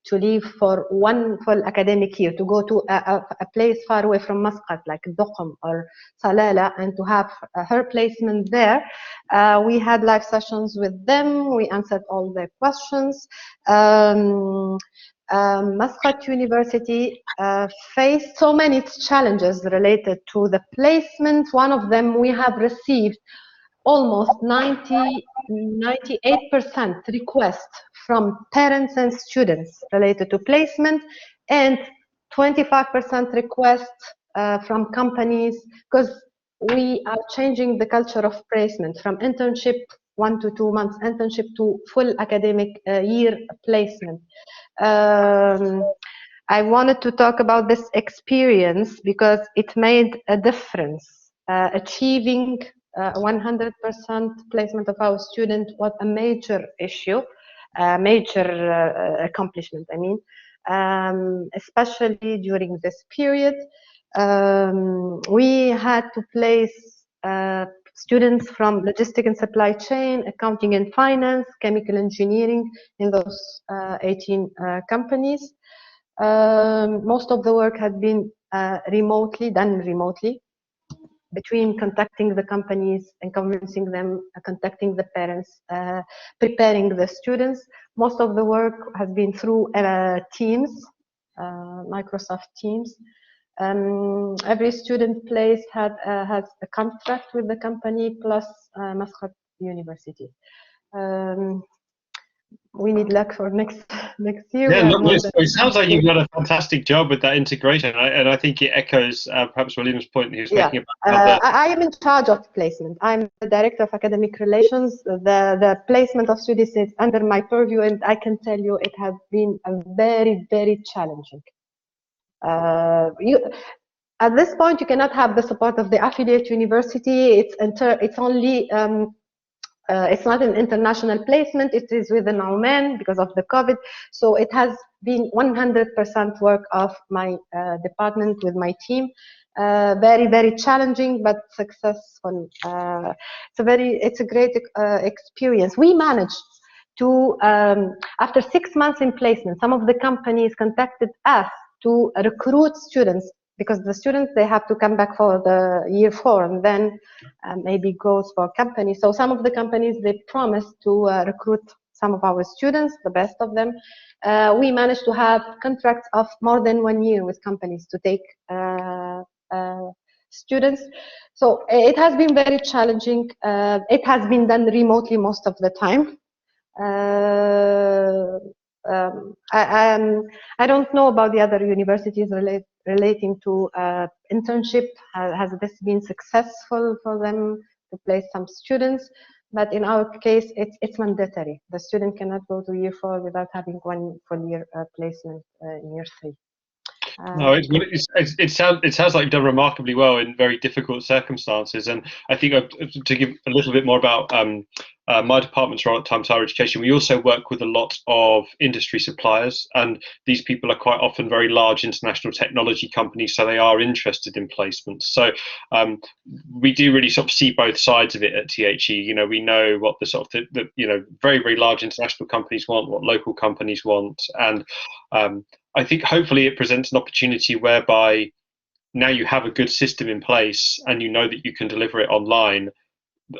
to leave for one full academic year to go to a place far away from Muscat, like Doqom or Salalah, and to have her placement there. We had live sessions with them. We answered all their questions. Muscat University faced so many challenges related to the placement. One of them, we have received almost 98% requests from parents and students related to placement, and 25% requests from companies, because we are changing the culture of placement from internship, 1 to 2 months internship, to full academic year placement. I wanted to talk about this experience because it made a difference. Achieving 100% placement of our student was a major issue, major accomplishment, I mean, especially during this period. We had to place students from logistics and supply chain, accounting and finance, chemical engineering in those 18 companies. Most of the work had been done remotely, between contacting the companies and convincing them, contacting the parents, preparing the students. Most of the work has been through Teams, Microsoft Teams. Every student placed has a contract with the company plus Muscat University. We need luck for next year. Yeah, it sounds like you've done a fantastic job with that integration, and I think it echoes perhaps William's point he was making about I am in charge of placement. I'm the director of academic relations. The placement of students is under my purview, and I can tell you it has been a very, very challenging. At this point, you cannot have the support of the affiliate university. It's only it's not an international placement. It is within Oman because of the COVID. So it has been 100% work of my department with my team. Very, very challenging, but successful. It's a great experience. We managed to, after 6 months in placement, some of the companies contacted us to recruit students, because the students, they have to come back for the year 4 and then maybe goes for companies. So some of the companies, they promised to recruit some of our students, the best of them. We managed to have contracts of more than 1 year with companies to take students. So it has been very challenging. It has been done remotely most of the time. I don't know about the other universities relating to internship. Has this been successful for them to place some students? But in our case, it's mandatory. The student cannot go to year 4 without having 1 full year placement in year 3. No, it sounds like you've done remarkably well in very difficult circumstances, and I think to give a little bit more about my department's role at Times Higher Education, we also work with a lot of industry suppliers, and these people are quite often very large international technology companies, so they are interested in placements. So we do really sort of see both sides of it at THE. You know, we know what the sort of very, very large international companies want, what local companies want, and I think hopefully it presents an opportunity whereby now you have a good system in place and you know that you can deliver it online.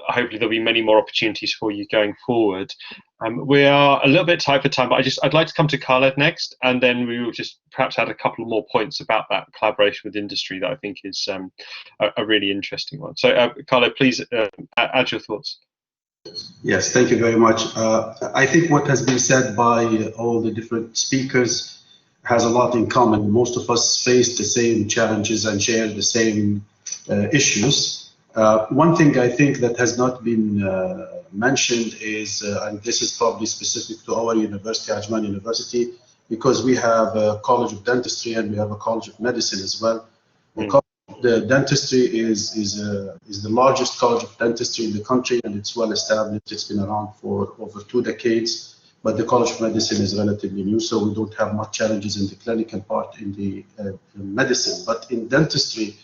Hopefully there'll be many more opportunities for you going forward. We are a little bit tight for time, but I'd like to come to Khaled next, and then we will just perhaps add a couple more points about that collaboration with industry that I think is a really interesting one. So Khaled, please add your thoughts. Yes, thank you very much. I think what has been said by all the different speakers has a lot in common. Most of us face the same challenges and share the same issues. One thing I think that has not been mentioned is, and this is probably specific to our university, Ajman University, because we have a College of Dentistry and we have a College of Medicine as well. The dentistry is the largest college of dentistry in the country, and it's well established. It's been around for over 2 decades. But the College of Medicine is relatively new, so we don't have much challenges in the clinical part in the medicine. But in dentistry,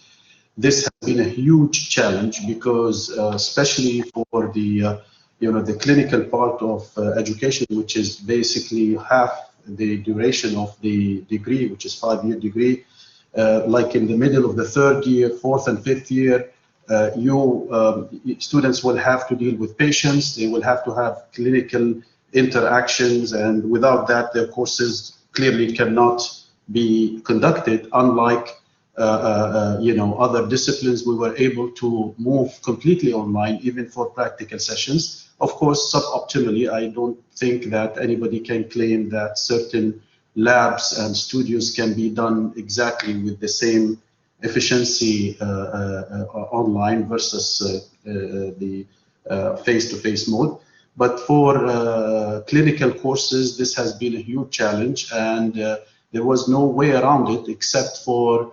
this has been a huge challenge because, especially for the the clinical part of education, which is basically half the duration of the degree, which is 5-year degree. Like in the middle of the 3rd year, 4th and 5th year, students will have to deal with patients. They will have to have clinical interactions, and without that, their courses clearly cannot be conducted. Unlike other disciplines, we were able to move completely online, even for practical sessions. Of course, suboptimally. I don't think that anybody can claim that certain labs and studios can be done exactly with the same efficiency online versus the face-to-face mode. But for clinical courses, this has been a huge challenge, and there was no way around it except for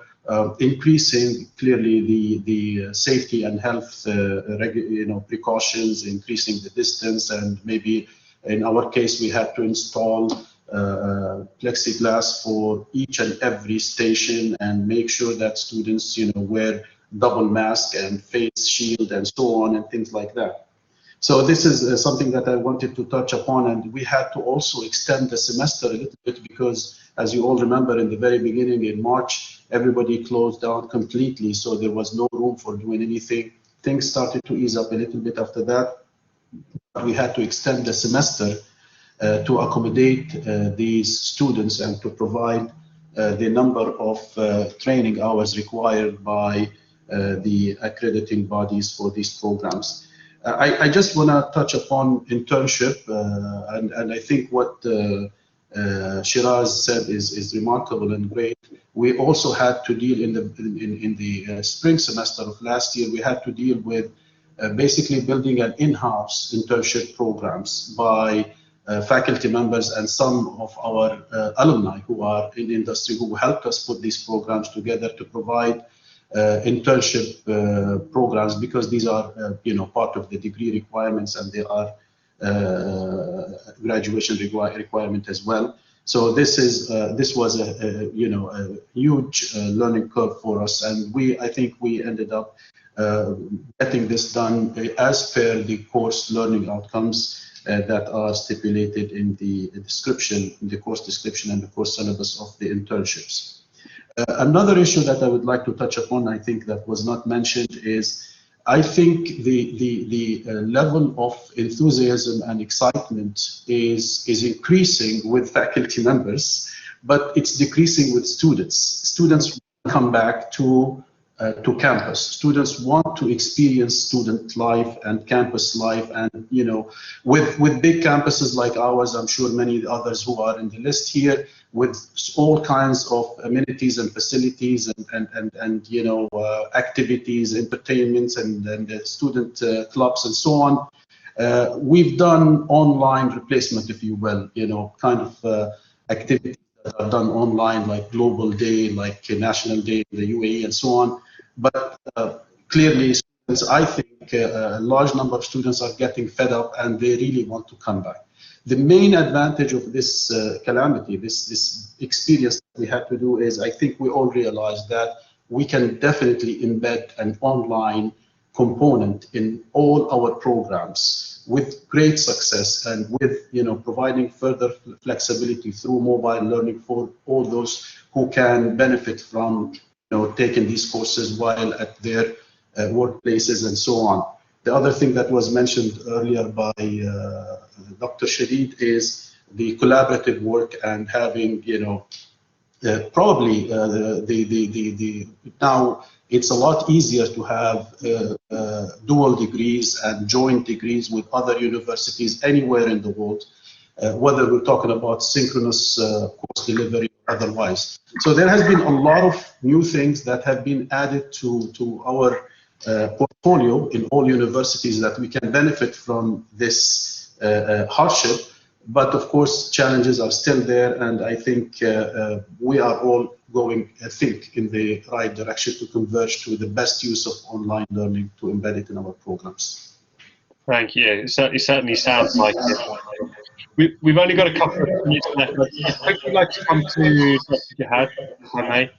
increasing clearly the safety and health precautions, increasing the distance, and maybe in our case we had to install plexiglass for each and every station and make sure that students wear double mask and face shield and so on and things like that. So this is something that I wanted to touch upon, and we had to also extend the semester a little bit because, as you all remember, in the very beginning in March, everybody closed down completely, so there was no room for doing anything. Things started to ease up a little bit after that. We had to extend the semester to accommodate these students and to provide the number of training hours required by the accrediting bodies for these programs. I just want to touch upon internship, and I think what Shiraz said is remarkable and great. We also had to deal in the spring semester of last year. We had to deal with basically building an in-house internship programs by faculty members and some of our alumni who are in industry who helped us put these programs together to provide internship programs, because these are part of the degree requirements, and they are graduation requirement as well. So this was a huge learning curve for us, and I think we ended up getting this done as per the course learning outcomes that are stipulated in the description, in the course description and the course syllabus of the internships. Another issue that I would like to touch upon, I think that was not mentioned, is I think the level of enthusiasm and excitement is increasing with faculty members, but it's decreasing with students. Students come back to campus. Students want to experience student life and campus life, and with big campuses like ours, I'm sure many others who are in the list here, with all kinds of amenities and facilities and activities, entertainments, and student clubs and so on. We've done online replacement, if you will, kind of activities that are done online, like Global Day, like National Day in the UAE and so on. But clearly, students, I think a large number of students are getting fed up and they really want to come back. The main advantage of this calamity, this experience that we had to do, is I think we all realize that we can definitely embed an online component in all our programs with great success, and with providing further flexibility through mobile learning for all those who can benefit from taking these courses while at their workplaces and so on. The other thing that was mentioned earlier by Dr. Shadid is the collaborative work, and having probably now it's a lot easier to have dual degrees and joint degrees with other universities anywhere in the world, whether we're talking about synchronous course delivery or otherwise. So there has been a lot of new things that have been added to our portfolio in all universities that we can benefit from this hardship. But of course, challenges are still there, and I think we are all going, I think, in the right direction to converge to the best use of online learning to embed it in our programs. Thank you. It certainly sounds like it. We've only got a couple of minutes left. I'd quickly like to come to Dr. Jihad, if I may,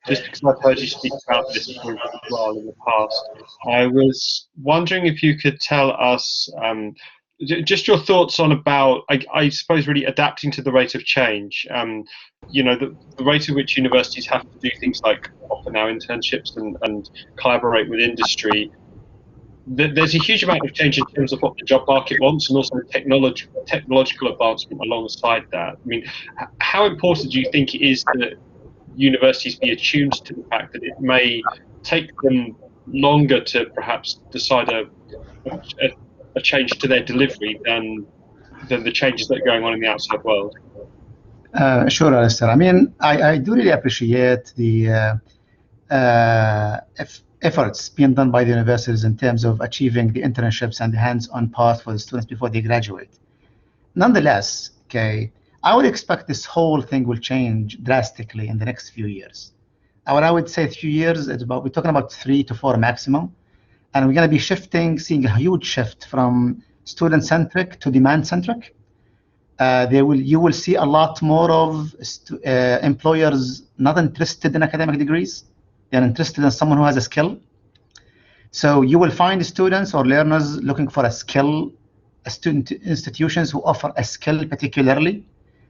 just because I've heard you speak about this point as well in the past. I was wondering if you could tell us just your thoughts on about, I suppose, really adapting to the rate of change. You know, the rate at which universities have to do things like offer now internships and collaborate with industry. There's a huge amount of change in terms of what the job market wants, and also technological advancement alongside that. I mean, how important do you think it is that universities be attuned to the fact that it may take them longer to perhaps decide a change to their delivery than the changes that are going on in the outside world? Sure, Alistair. I mean, I do really appreciate the efforts being done by the universities in terms of achieving the internships and the hands-on part for the students before they graduate. Nonetheless, okay, I would expect this whole thing will change drastically in the next few years. What I would say a few years, we're talking about 3 to 4 maximum, and we're going to be seeing a huge shift from student-centric to demand-centric. You will see a lot more of employers not interested in academic degrees. They're interested in someone who has a skill. So you will find students or learners looking for a skill, student institutions who offer a skill particularly,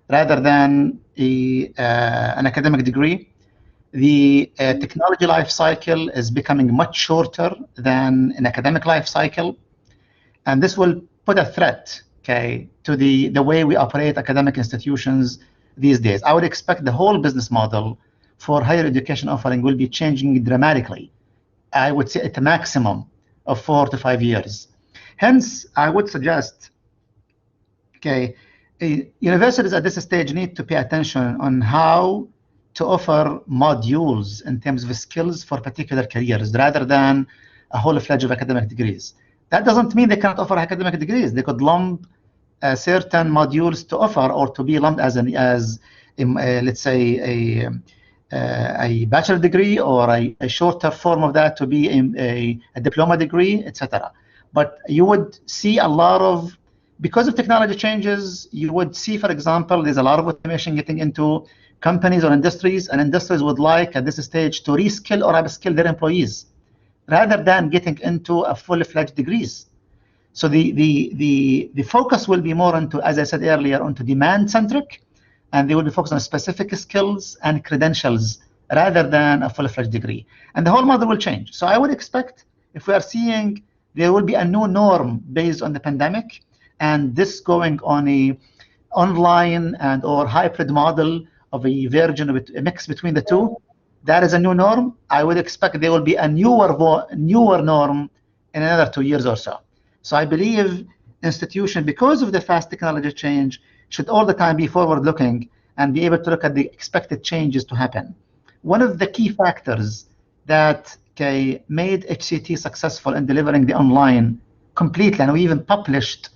rather than an academic degree. The technology life cycle is becoming much shorter than an academic life cycle. And this will put a threat, okay, to the way we operate academic institutions these days. I would expect the whole business model for higher education offering will be changing dramatically. I would say at a maximum of 4 to 5 years. Hence, I would suggest, okay, universities at this stage need to pay attention on how to offer modules in terms of skills for particular careers rather than a whole fledged of academic degrees. That doesn't mean they cannot offer academic degrees. They could lump certain modules to offer or to be lumped as let's say a bachelor degree or a shorter form of that to be a diploma degree, etc. But you would see a lot of, because of technology changes, you would see, for example, there's a lot of automation getting into companies or industries, and industries would like at this stage to reskill or upskill their employees rather than getting into a full-fledged degrees. So the focus will be more into, as I said earlier, onto demand-centric, and they will be focused on specific skills and credentials rather than a full-fledged degree. And the whole model will change. So I would expect, if we are seeing there will be a new norm based on the pandemic, and this going on a online and or hybrid model of a version of a mix between the two, that is a new norm. I would expect there will be a newer norm in another 2 years or so. So I believe institutions, because of the fast technology change, should all the time be forward-looking and be able to look at the expected changes to happen. One of the key factors that made HCT successful in delivering the online completely, and we even published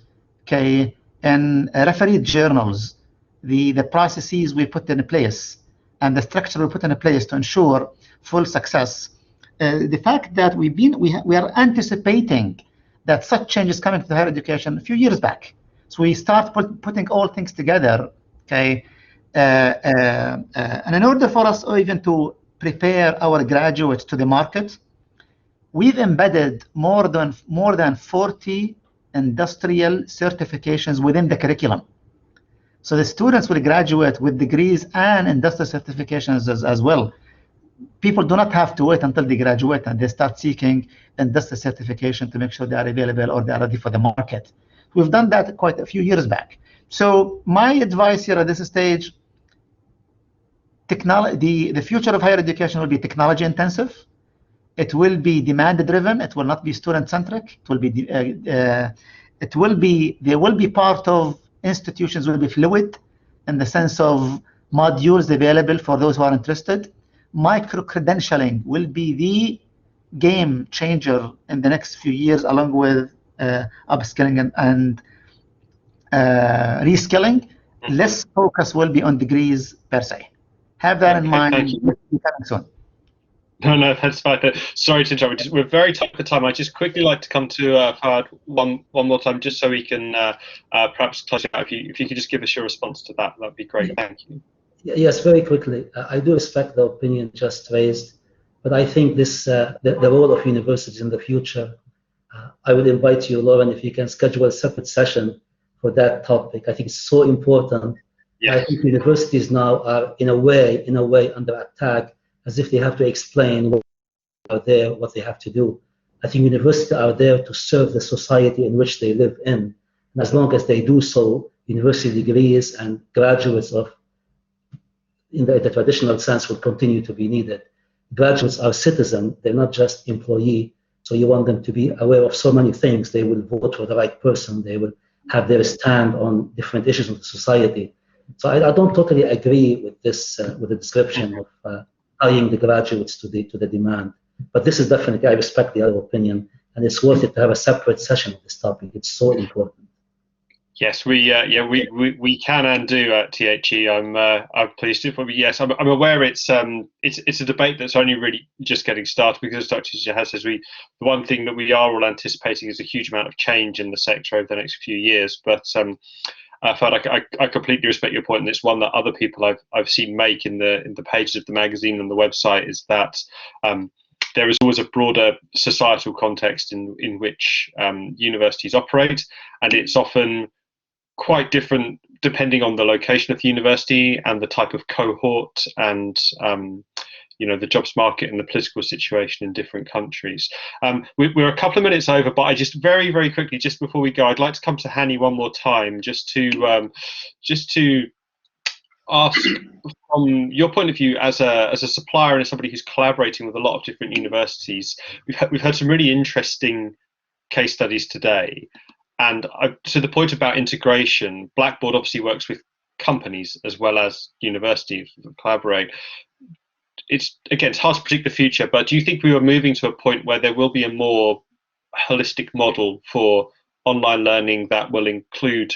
in refereed journals the processes we put in place and the structure we put in place to ensure full success. The fact that we are anticipating that such change is coming to higher education a few years back. So we start putting all things together, and in order for us even to prepare our graduates to the market, we've embedded more than 40 industrial certifications within the curriculum. So the students will graduate with degrees and industrial certifications as well. People do not have to wait until they graduate and they start seeking industrial certification to make sure they are available or they are ready for the market. We've done that quite a few years back. So my advice here at this stage, the future of higher education will be technology intensive. It will be demand driven. It will not be student centric. There will be part of institutions will be fluid in the sense of modules available for those who are interested. Micro credentialing will be game changer in the next few years, along with upskilling and reskilling. Less focus will be on degrees per se. Have that in mind. Thank you. Coming soon. No, that's fine. Sorry to interrupt. We're very tight for time. I'd just quickly like to come to Fahad one more time, just so we can perhaps close it out. If you could just give us your response to that, that'd be great. Thank you. Yes, very quickly. I do respect the opinion just raised, but I think this the role of universities in the future. I would invite you, Lauren, if you can schedule a separate session for that topic. I think it's so important. Yes. I think universities now are in a way under attack, as if they have to explain what are there, what they have to do. I think universities are there to serve the society in which they live in. And as long as they do so, university degrees and graduates of, in the traditional sense, will continue to be needed. Graduates are citizens, they're not just employee. So you want them to be aware of so many things. They will vote for the right person. They will have their stand on different issues of the society. So I don't totally agree with this, with the description of tying the graduates to the demand. But this is definitely, I respect the other opinion, and it's worth it to have a separate session on this topic. It's so important. Yes, we can and do at THE. I'm pleased to. But yes, I'm aware it's a debate that's only really just getting started, because Dr. Jihad says the one thing that we are all anticipating is a huge amount of change in the sector over the next few years. But I completely respect your point, and it's one that other people I've seen make in the pages of the magazine and the website, is that there is always a broader societal context in which universities operate, and it's often quite different depending on the location of the university and the type of cohort and the jobs market and the political situation in different countries. We're a couple of minutes over, but I just very, very quickly, just before we go, I'd like to come to Hani one more time, just to ask, from your point of view as a supplier and as somebody who's collaborating with a lot of different universities, we've heard some really interesting case studies today. And to the point about integration, Blackboard obviously works with companies as well as universities that collaborate. It's hard to predict the future, but do you think we are moving to a point where there will be a more holistic model for online learning that will include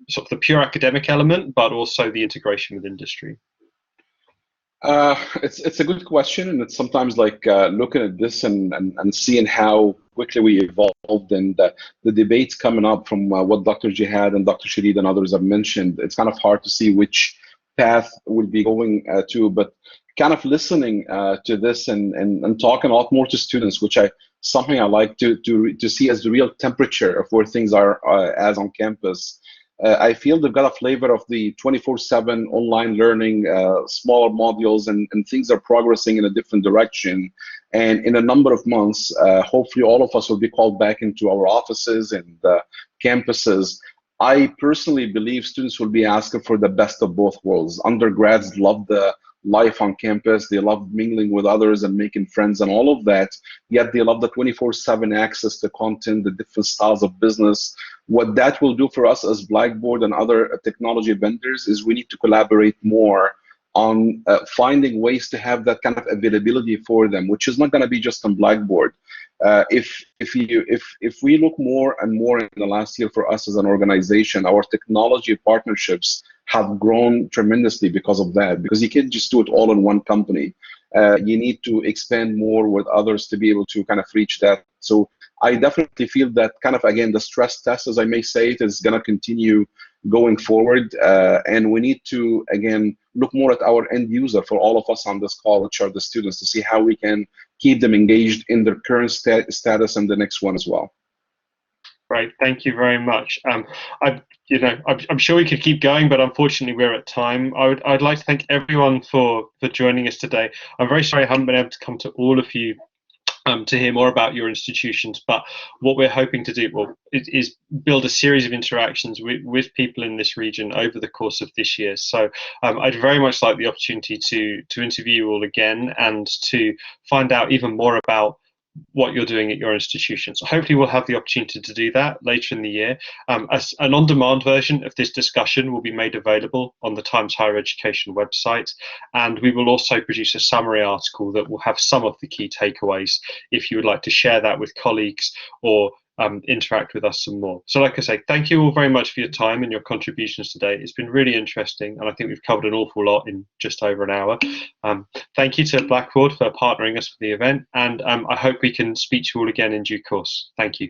sort of the pure academic element, but also the integration with industry? It's a good question, and it's sometimes like looking at this and seeing how quickly we evolved, and the debates coming up from what Dr. Jihad and Dr. Sharid and others have mentioned. It's kind of hard to see which path we'll be going to, but kind of listening to this and talking a lot more to students, which something I like to see as the real temperature of where things are as on campus. I feel they've got a flavor of the 24/7 online learning, smaller modules, and things are progressing in a different direction. And in a number of months, hopefully all of us will be called back into our offices and campuses. I personally believe students will be asking for the best of both worlds. Undergrads love the life on campus. They love mingling with others and making friends and all of that. Yet they love the 24/7 access to content, the different styles of business. What that will do for us as Blackboard and other technology vendors is we need to collaborate more on finding ways to have that kind of availability for them, which is not going to be just on Blackboard. If we look more and more in the last year for us as an organization, our technology partnerships have grown tremendously because of that, because you can't just do it all in one company. You need to expand more with others to be able to kind of reach that. So I definitely feel that kind of, again, the stress test, as I may say it, is going to continue going forward. And we need to, again, look more at our end user for all of us on this call, which are the students, to see how we can keep them engaged in their current status and the next one as well. Great, thank you very much. I'm sure we could keep going, but unfortunately we're at time. I'd like to thank everyone for joining us today. I'm very sorry I haven't been able to come to all of you to hear more about your institutions, but what we're hoping to do is build a series of interactions with people in this region over the course of this year. So I'd very much like the opportunity to interview you all again and to find out even more about what you're doing at your institution. So hopefully we'll have the opportunity to do that later in the year. As an on-demand version of this discussion will be made available on the Times Higher Education website, and we will also produce a summary article that will have some of the key takeaways if you would like to share that with colleagues or interact with us some more. So like I say, thank you all very much for your time and your contributions today. It's been really interesting, and I think we've covered an awful lot in just over an hour. Thank you to Blackboard for partnering us with the event, and I hope we can speak to you all again in due course. Thank you.